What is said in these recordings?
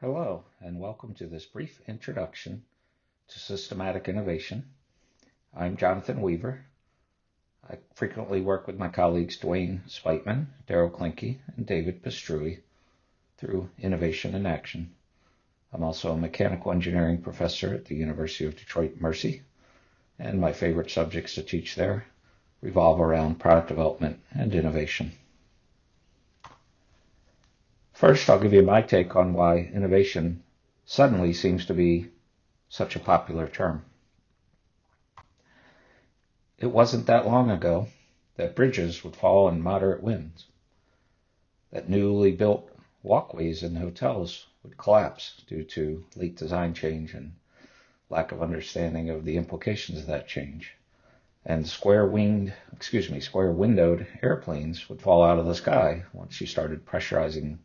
Hello, and welcome to this brief introduction to systematic innovation. I'm Jonathan Weaver. I frequently work with my colleagues Dwayne Spiteman, Daryl Klinke, and David Pastrui through Innovation in Action. I'm also a mechanical engineering professor at the University of Detroit Mercy, and my favorite subjects to teach there revolve around product development and innovation. First, I'll give you my take on why innovation suddenly seems to be such a popular term. It wasn't that long ago that bridges would fall in moderate winds, that newly built walkways in hotels would collapse due to late design change and lack of understanding of the implications of that change, and square-windowed airplanes would fall out of the sky once you started pressurizing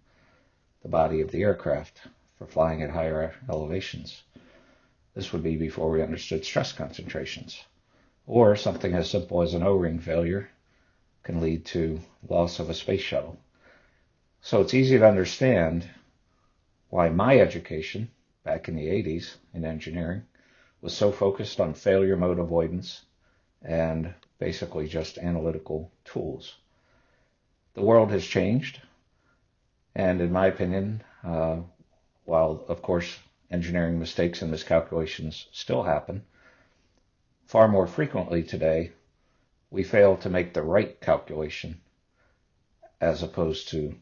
the body of the aircraft for flying at higher elevations. This would be before we understood stress concentrations. Or something as simple as an O-ring failure can lead to loss of a space shuttle. So it's easy to understand why my education back in the 80s in engineering was so focused on failure mode avoidance and basically just analytical tools. The world has changed. And in my opinion, while of course engineering mistakes and miscalculations still happen, far more frequently today, we fail to make the right calculation as opposed to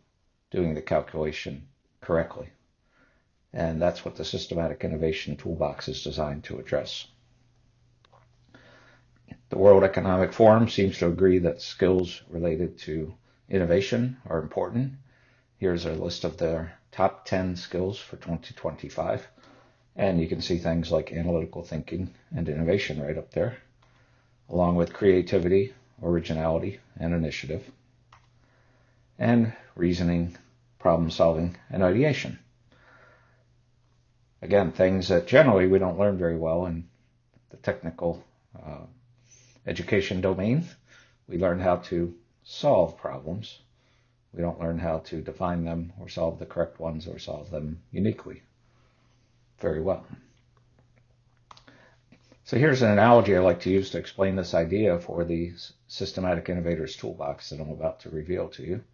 doing the calculation correctly. And that's what the Systematic Innovation Toolbox is designed to address. The World Economic Forum seems to agree that skills related to innovation are important. Here's a list of their top 10 skills for 2025. And you can see things like analytical thinking and innovation right up there, along with creativity, originality, and initiative, and reasoning, problem solving, and ideation. Again, things that generally we don't learn very well in the technical education domain. We learn how to solve problems. We don't learn how to define them or solve the correct ones or solve them uniquely very well. So here's an analogy I like to use to explain this idea for the Systematic Innovators Toolbox that I'm about to reveal to you.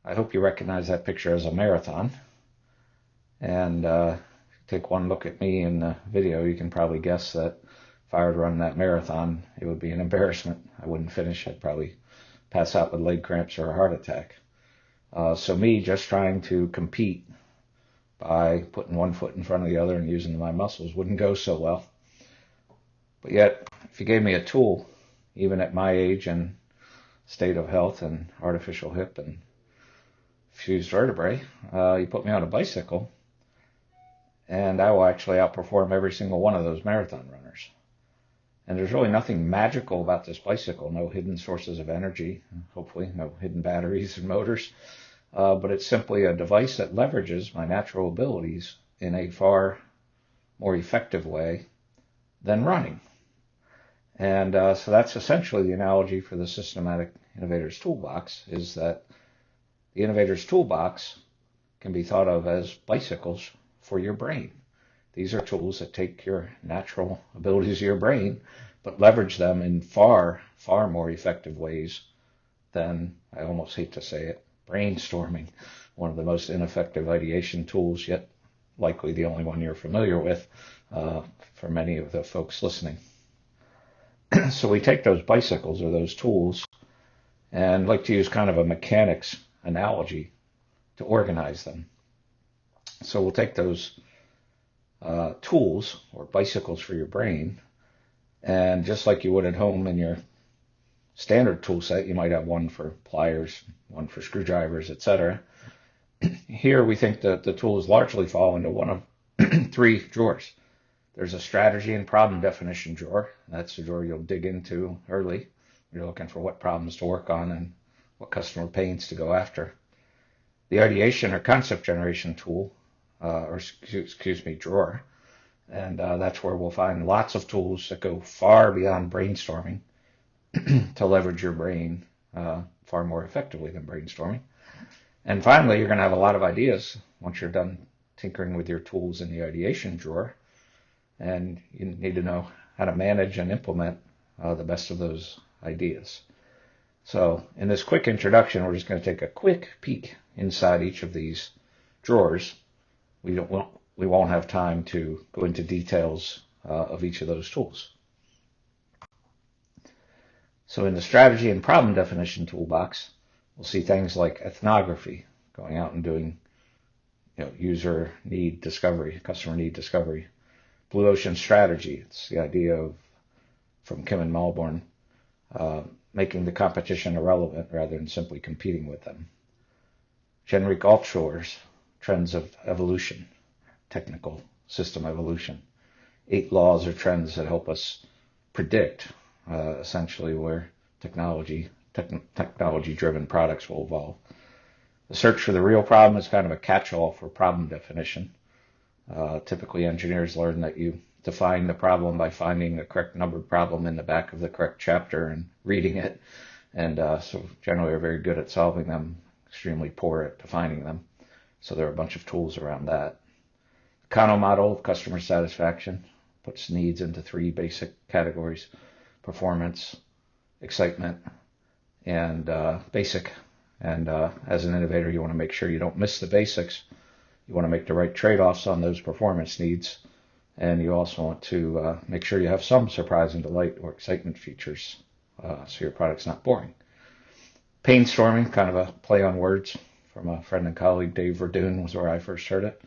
I hope you recognize that picture as a marathon. And take one look at me in the video, you can probably guess that if I were to run that marathon, it would be an embarrassment. I wouldn't finish. I'd probably pass out with leg cramps or a heart attack. So me just trying to compete by putting one foot in front of the other and using my muscles wouldn't go so well. But yet, if you gave me a tool, even at my age and state of health and artificial hip and fused vertebrae, you put me on a bicycle, and I will actually outperform every single one of those marathon runners. And there's really nothing magical about this bicycle, no hidden sources of energy, hopefully no hidden batteries and motors, but it's simply a device that leverages my natural abilities in a far more effective way than running. And so that's essentially the analogy for the Systematic Innovators Toolbox, is that the Innovators Toolbox can be thought of as bicycles for your brain. These are tools that take your natural abilities of your brain, but leverage them in far, far more effective ways than, I almost hate to say it, brainstorming, one of the most ineffective ideation tools, yet likely the only one you're familiar with for many of the folks listening. So we take those bicycles or those tools and like to use kind of a mechanics analogy to organize them. So we'll take those tools or bicycles for your brain, and just like you would at home in your standard tool set, you might have one for pliers, one for screwdrivers, etc. Here we think that the tools largely fall into one of three drawers. There's a strategy and problem definition drawer. That's the drawer you'll dig into early. You're looking for what problems to work on and what customer pains to go after. The ideation or concept generation tool, drawer. And that's where we'll find lots of tools that go far beyond brainstorming to leverage your brain far more effectively than brainstorming. And finally, you're going to have a lot of ideas once you're done tinkering with your tools in the ideation drawer. And you need to know how to manage and implement the best of those ideas. So in this quick introduction, we're just going to take a quick peek inside each of these drawers. We won't have time to go into details of each of those tools. So in the strategy and problem definition toolbox, we'll see things like ethnography, going out and doing user need discovery, customer need discovery. Blue ocean strategy, it's the idea of, from Kim and Melbourne, making the competition irrelevant rather than simply competing with them. Generic offshores, trends of evolution, technical system evolution. 8 laws or trends that help us predict essentially where technology-driven products will evolve. The search for the real problem is kind of a catch-all for problem definition. Typically, engineers learn that you define the problem by finding the correct numbered problem in the back of the correct chapter and reading it. And so generally are very good at solving them, extremely poor at defining them. So there are a bunch of tools around that. The Kano model of customer satisfaction puts needs into 3 basic categories: performance, excitement, and basic. And as an innovator, you want to make sure you don't miss the basics. You want to make the right trade-offs on those performance needs. And you also want to make sure you have some surprise and delight or excitement features so your product's not boring. Painstorming, kind of a play on words from a friend and colleague, Dave Verdun, was where I first heard it.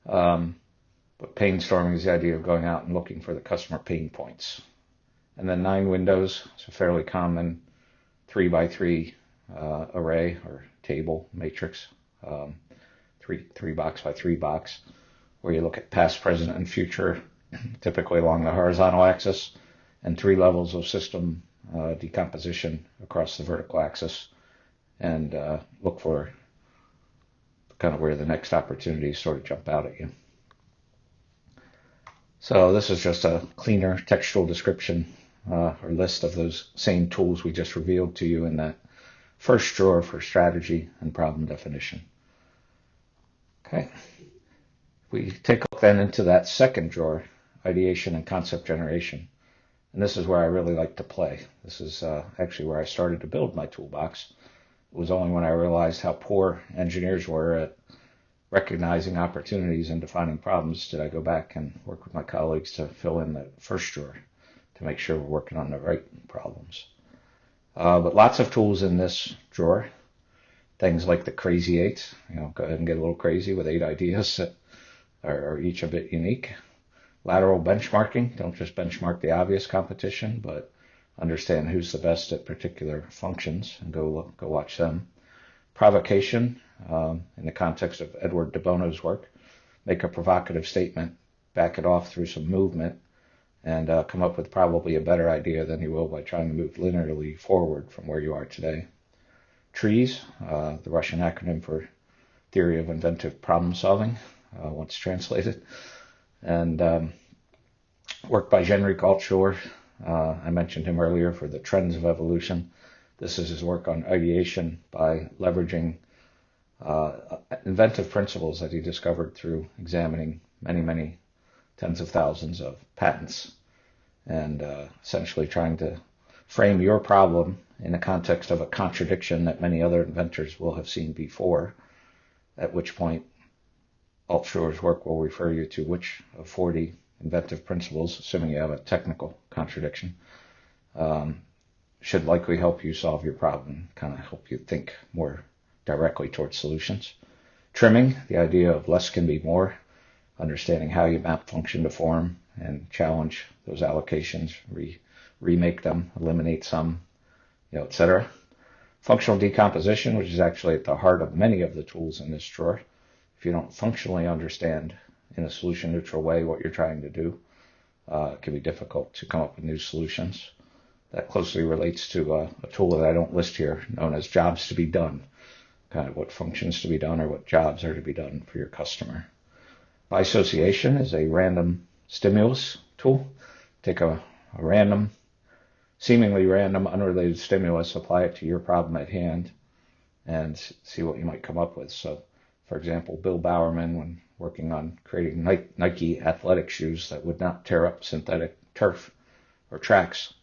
But painstorming is the idea of going out and looking for the customer pain points. And then 9 windows, it's a fairly common 3x3 array or table matrix, 3 box by 3 box, where you look at past, present, and future, typically along the horizontal axis, and 3 levels of system decomposition across the vertical axis, and look for kind of where the next opportunities sort of jump out at you. So this is just a cleaner textual description or list of those same tools we just revealed to you in that first drawer for strategy and problem definition. Okay. We take a look then into that second drawer, ideation and concept generation. And this is where I really like to play. This is actually where I started to build my toolbox. It was only when I realized how poor engineers were at recognizing opportunities and defining problems did I go back and work with my colleagues to fill in the first drawer to make sure we're working on the right problems. But lots of tools in this drawer. Things like the Crazy 8. Go ahead and get a little crazy with 8 ideas that are each a bit unique. Lateral benchmarking. Don't just benchmark the obvious competition, but understand who's the best at particular functions and go watch them. Provocation, in the context of Edward de Bono's work. Make a provocative statement, back it off through some movement, and come up with probably a better idea than you will by trying to move linearly forward from where you are today. TREES, the Russian acronym for Theory of Inventive Problem Solving, once translated. And work by Generic Altshore. I mentioned him earlier for the trends of evolution. This is his work on ideation by leveraging inventive principles that he discovered through examining many tens of thousands of patents and essentially trying to frame your problem in the context of a contradiction that many other inventors will have seen before, at which point Altshore's work will refer you to which of 40 inventive principles, assuming you have a technical contradiction, should likely help you solve your problem, kind of help you think more directly towards solutions. Trimming, the idea of less can be more, understanding how you map function to form and challenge those allocations, remake them, eliminate some, etc. Functional decomposition, which is actually at the heart of many of the tools in this drawer. If you don't functionally understand in a solution-neutral way what you're trying to do, it can be difficult to come up with new solutions. That closely relates to a tool that I don't list here, known as jobs to be done, kind of what functions to be done or what jobs are to be done for your customer. By association is a random stimulus tool. Take a seemingly random, unrelated stimulus, apply it to your problem at hand, and see what you might come up with. So, for example, Bill Bowerman, when working on creating Nike athletic shoes that would not tear up synthetic turf or tracks,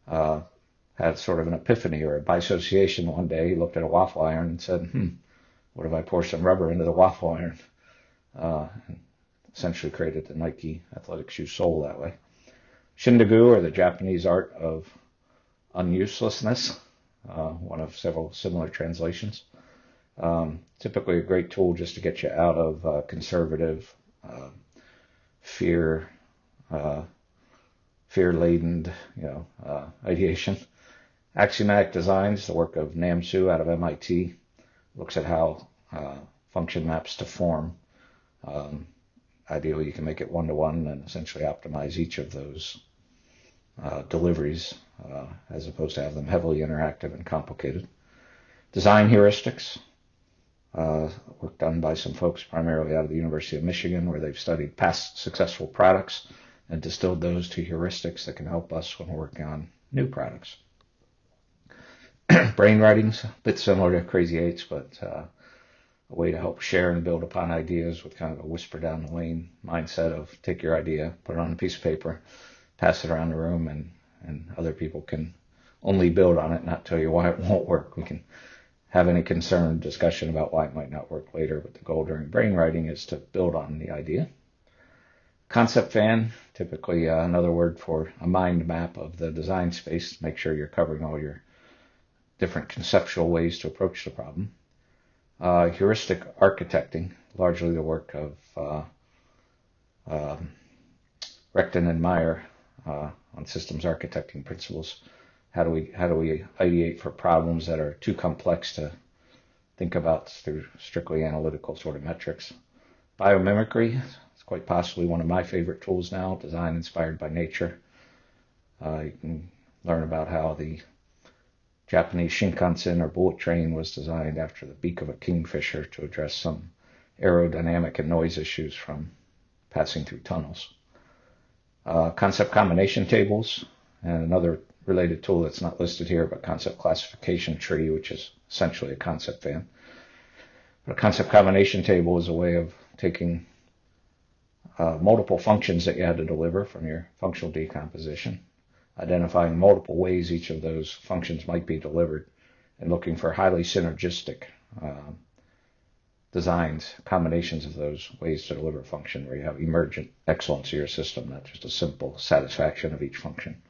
had sort of an epiphany or a bisociation one day. He looked at a waffle iron and said, what if I pour some rubber into the waffle iron? And essentially created the Nike athletic shoe sole that way. Shindagu, or the Japanese art of unuselessness, one of several similar translations. Typically a great tool just to get you out of conservative, fear-laden, ideation. Axiomatic Designs, the work of Nam Su out of MIT, looks at how function maps to form. Ideally, you can make it one-to-one and essentially optimize each of those deliveries as opposed to have them heavily interactive and complicated. Design heuristics, work done by some folks primarily out of the University of Michigan, where they've studied past successful products and distilled those to heuristics that can help us when we're working on new products. Brainwriting's a bit similar to Crazy Eights, but a way to help share and build upon ideas with kind of a whisper down the lane mindset of take your idea, put it on a piece of paper, pass it around the room, and other people can only build on it, not tell you why it won't work. We can have any concerned discussion about why it might not work later, but the goal during brainwriting is to build on the idea. Concept fan, typically another word for a mind map of the design space. Make sure you're covering all your different conceptual ways to approach the problem. Heuristic architecting, largely the work of Rechten and Meyer on systems architecting principles. How do we ideate for problems that are too complex to think about through strictly analytical sort of metrics? Biomimicry is quite possibly one of my favorite tools now, design inspired by nature. You can learn about how the Japanese Shinkansen or bullet train was designed after the beak of a kingfisher to address some aerodynamic and noise issues from passing through tunnels. Concept combination tables, and another related tool that's not listed here, but concept classification tree, which is essentially a concept fan. But a concept combination table is a way of taking multiple functions that you had to deliver from your functional decomposition, identifying multiple ways each of those functions might be delivered, and looking for highly synergistic designs, combinations of those ways to deliver a function where you have emergent excellence of your system, not just a simple satisfaction of each function.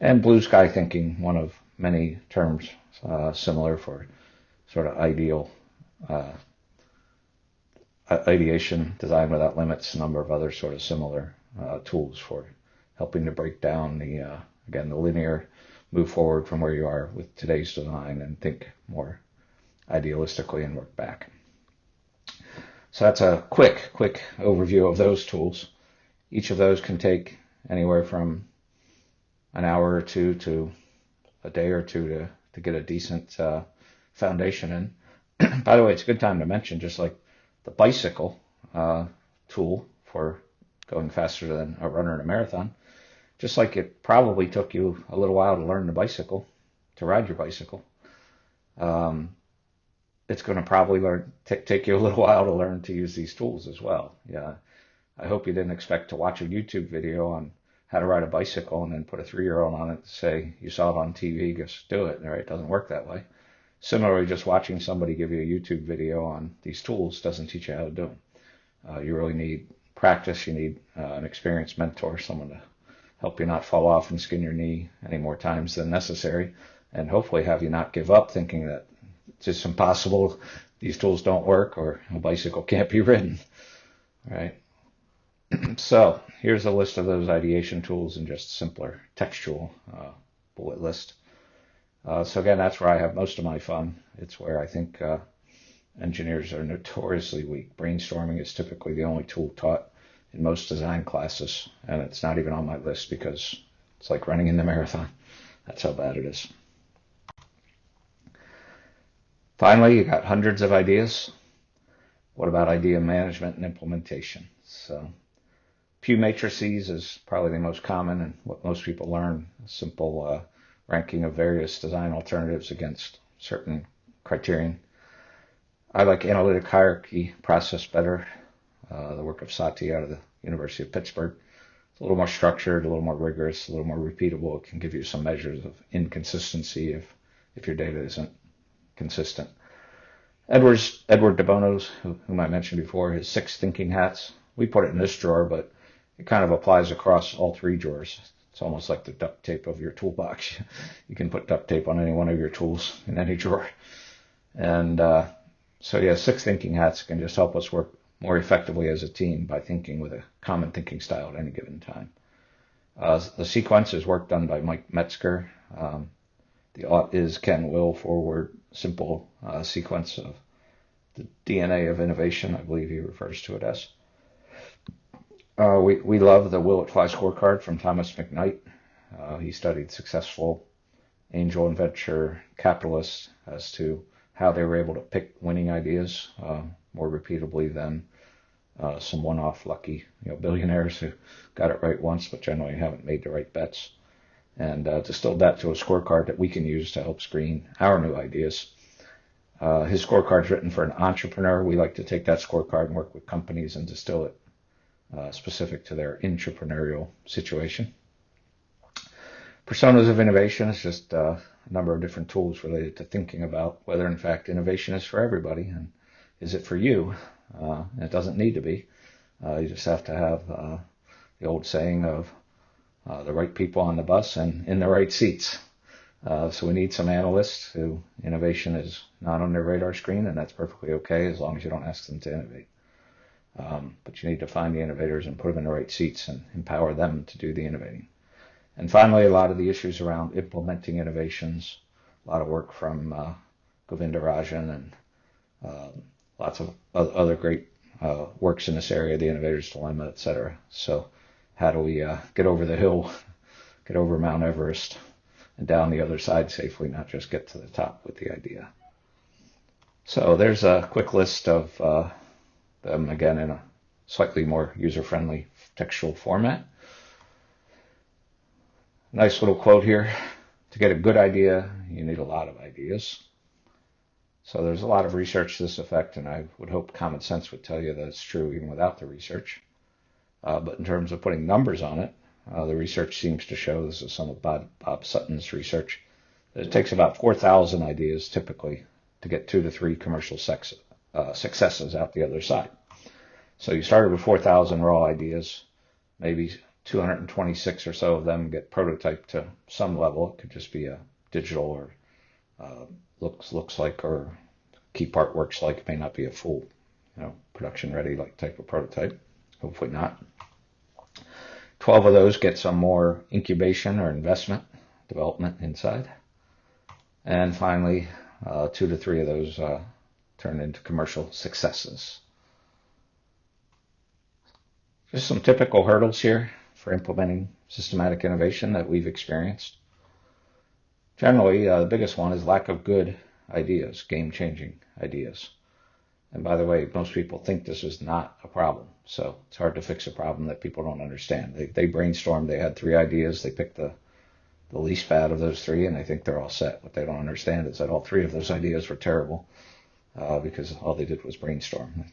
And blue sky thinking, one of many terms similar for sort of ideation, design without limits, a number of other sort of similar tools for helping to break down the linear, move forward from where you are with today's design and think more idealistically and work back. So that's a quick overview of those tools. Each of those can take anywhere from an hour or two to a day or two to get a decent foundation in. By the way, it's a good time to mention, just like the bicycle tool for going faster than a runner in a marathon, just like it probably took you a little while to learn the bicycle, to ride your bicycle, it's going to probably take you a little while to learn to use these tools as well. Yeah, I hope you didn't expect to watch a YouTube video on how to ride a bicycle and then put a 3-year-old on it and say you saw it on TV, just do it. Right? It doesn't work that way. Similarly, just watching somebody give you a YouTube video on these tools doesn't teach you how to do them. You really need practice. You need an experienced mentor, someone to help you not fall off and skin your knee any more times than necessary, and hopefully have you not give up thinking that it's just impossible, these tools don't work, or a bicycle can't be ridden. Right? So here's a list of those ideation tools in just simpler textual bullet list. So again, that's where I have most of my fun. It's where I think engineers are notoriously weak. Brainstorming is typically the only tool taught in most design classes, and it's not even on my list because it's like running in the marathon. That's how bad it is. Finally, you got hundreds of ideas. What about idea management and implementation? So Pew matrices is probably the most common and what most people learn, a simple ranking of various design alternatives against certain criterion. I like analytic hierarchy process better. The work of Sati out of the University of Pittsburgh. It's a little more structured, a little more rigorous, a little more repeatable. It can give you some measures of inconsistency if your data isn't consistent. Edward de Bono's, whom I mentioned before, his 6 thinking hats. We put it in this drawer, but it kind of applies across all 3 drawers. It's almost like the duct tape of your toolbox. You can put duct tape on any one of your tools in any drawer. And so yeah, 6 thinking hats can just help us work more effectively as a team by thinking with a common thinking style at any given time. The sequence is work done by Mike Metzger. The ought is can will forward simple sequence of the DNA of innovation, I believe he refers to it as. We love the Will It Fly scorecard from Thomas McKnight. He studied successful angel and venture capitalists as to how they were able to pick winning ideas more repeatably than some one-off lucky billionaires who got it right once but generally haven't made the right bets, and distilled that to a scorecard that we can use to help screen our new ideas. His scorecard is written for an entrepreneur. We like to take that scorecard and work with companies and distill it specific to their entrepreneurial situation. Personas of innovation is just a number of different tools related to thinking about whether in fact innovation is for everybody and is it for you. It doesn't need to be. You just have to have the old saying of the right people on the bus and in the right seats. So we need some analysts who innovation is not on their radar screen, and that's perfectly okay as long as you don't ask them to innovate. But you need to find the innovators and put them in the right seats and empower them to do the innovating. And finally, a lot of the issues around implementing innovations, a lot of work from Govindarajan and lots of other great works in this area, The Innovator's Dilemma, etc. So how do we get over the hill, get over Mount Everest, and down the other side safely, not just get to the top with the idea? So there's a quick list of them, again, in a slightly more user-friendly textual format. Nice little quote here. To get a good idea, you need a lot of ideas. So there's a lot of research to this effect, and I would hope common sense would tell you that it's true even without the research. But in terms of putting numbers on it, the research seems to show, this is some of Bob Sutton's research, that it takes about 4,000 ideas typically to get 2 to 3 commercial successes out the other side. So you started with 4,000 raw ideas, maybe 226 or so of them get prototyped to some level. It could just be a digital or looks like or key part works like. It may not be a full, production ready like type of prototype. Hopefully not. 12 of those get some more incubation or investment development inside. And finally, 2 to 3 of those turn into commercial successes. Just some typical hurdles here for implementing systematic innovation that we've experienced. Generally, the biggest one is lack of good ideas, game-changing ideas. And by the way, most people think this is not a problem. So it's hard to fix a problem that people don't understand. They brainstormed, they had 3 ideas, they picked the least bad of those 3, and they think they're all set. What they don't understand is that all 3 of those ideas were terrible because all they did was brainstorm.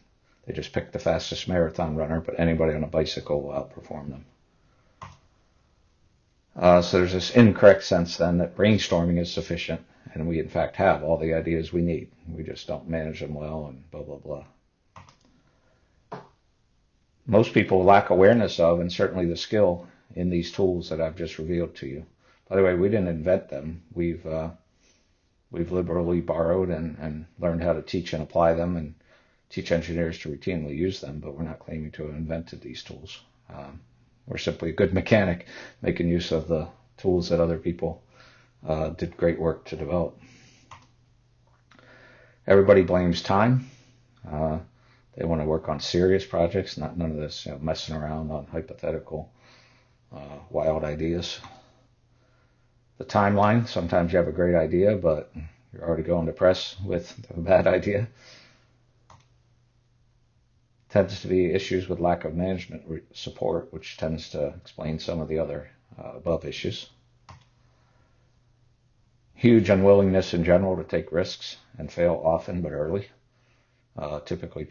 They just picked the fastest marathon runner, but anybody on a bicycle will outperform them. So there's this incorrect sense then that brainstorming is sufficient, and we in fact have all the ideas we need. We just don't manage them well and blah, blah, blah. Most people lack awareness of, and certainly the skill in these tools that I've just revealed to you. By the way, we didn't invent them. We've liberally borrowed and learned how to teach and apply them and teach engineers to routinely use them, but we're not claiming to have invented these tools. We're simply a good mechanic making use of the tools that other people did great work to develop. Everybody blames time. They want to work on serious projects, none of this messing around on hypothetical wild ideas. The timeline, sometimes you have a great idea, but you're already going to press with a bad idea. Tends to be issues with lack of management support, which tends to explain some of the other above issues. Huge unwillingness in general to take risks and fail often but early. Typically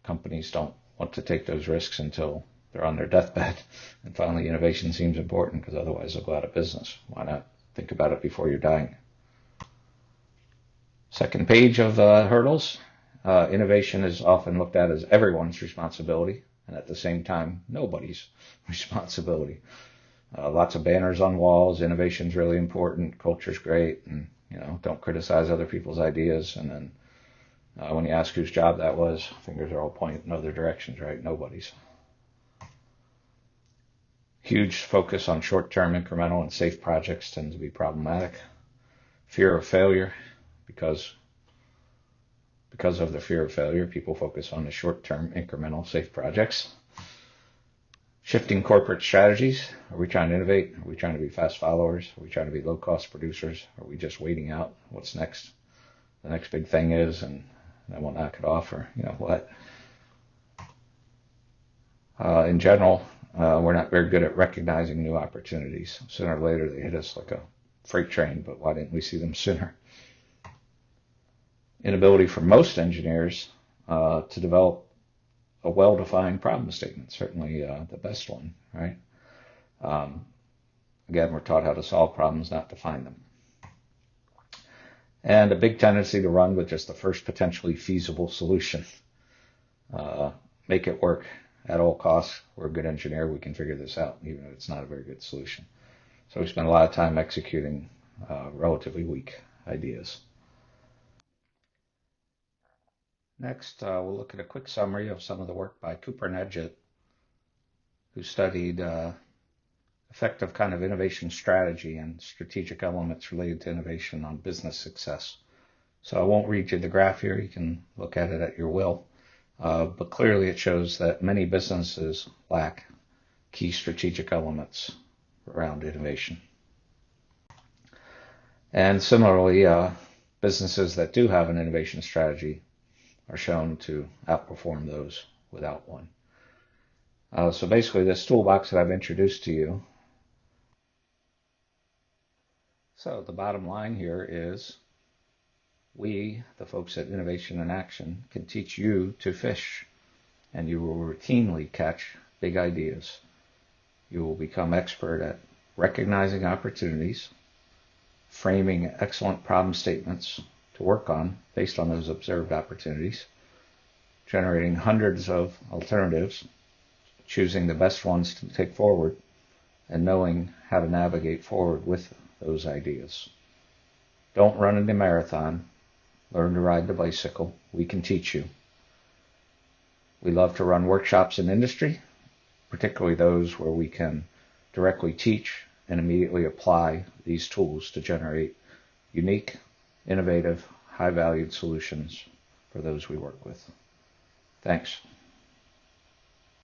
companies don't want to take those risks until they're on their deathbed, and finally innovation seems important because otherwise they'll go out of business. Why not think about it before you're dying? Second page of hurdles. Innovation is often looked at as everyone's responsibility, and at the same time, nobody's responsibility. Lots of banners on walls. Innovation's really important. Culture's great, and don't criticize other people's ideas. And then when you ask whose job that was, fingers are all pointing in other directions, right? Nobody's. Huge focus on short-term, incremental, and safe projects tends to be problematic. Fear of failure, because of the fear of failure, people focus on the short-term, incremental, safe projects. Shifting corporate strategies. Are we trying to innovate? Are we trying to be fast followers? Are we trying to be low-cost producers? Are we just waiting out what's next? The next big thing is, and then we'll knock it off, or what? In general, we're not very good at recognizing new opportunities. Sooner or later, they hit us like a freight train, but why didn't we see them sooner? Inability for most engineers to develop a well-defined problem statement, certainly the best one, right? Again, we're taught how to solve problems, not define them. And a big tendency to run with just the first potentially feasible solution. Make it work at all costs. We're a good engineer. We can figure this out, even if it's not a very good solution. So we spend a lot of time executing relatively weak ideas. Next, we'll look at a quick summary of some of the work by Cooper and Edgett, who studied effective kind of innovation strategy and strategic elements related to innovation on business success. So I won't read you the graph here. You can look at it at your will. But clearly it shows that many businesses lack key strategic elements around innovation. And similarly, businesses that do have an innovation strategy are shown to outperform those without one. So basically this toolbox that I've introduced to you. So the bottom line here is we, the folks at Innovation in Action, can teach you to fish, and you will routinely catch big ideas. You will become expert at recognizing opportunities, framing excellent problem statements to work on based on those observed opportunities, generating hundreds of alternatives, choosing the best ones to take forward, and knowing how to navigate forward with those ideas. Don't run in the marathon. Learn to ride the bicycle. We can teach you. We love to run workshops in industry, particularly those where we can directly teach and immediately apply these tools to generate unique, innovative, high-valued solutions for those we work with. Thanks.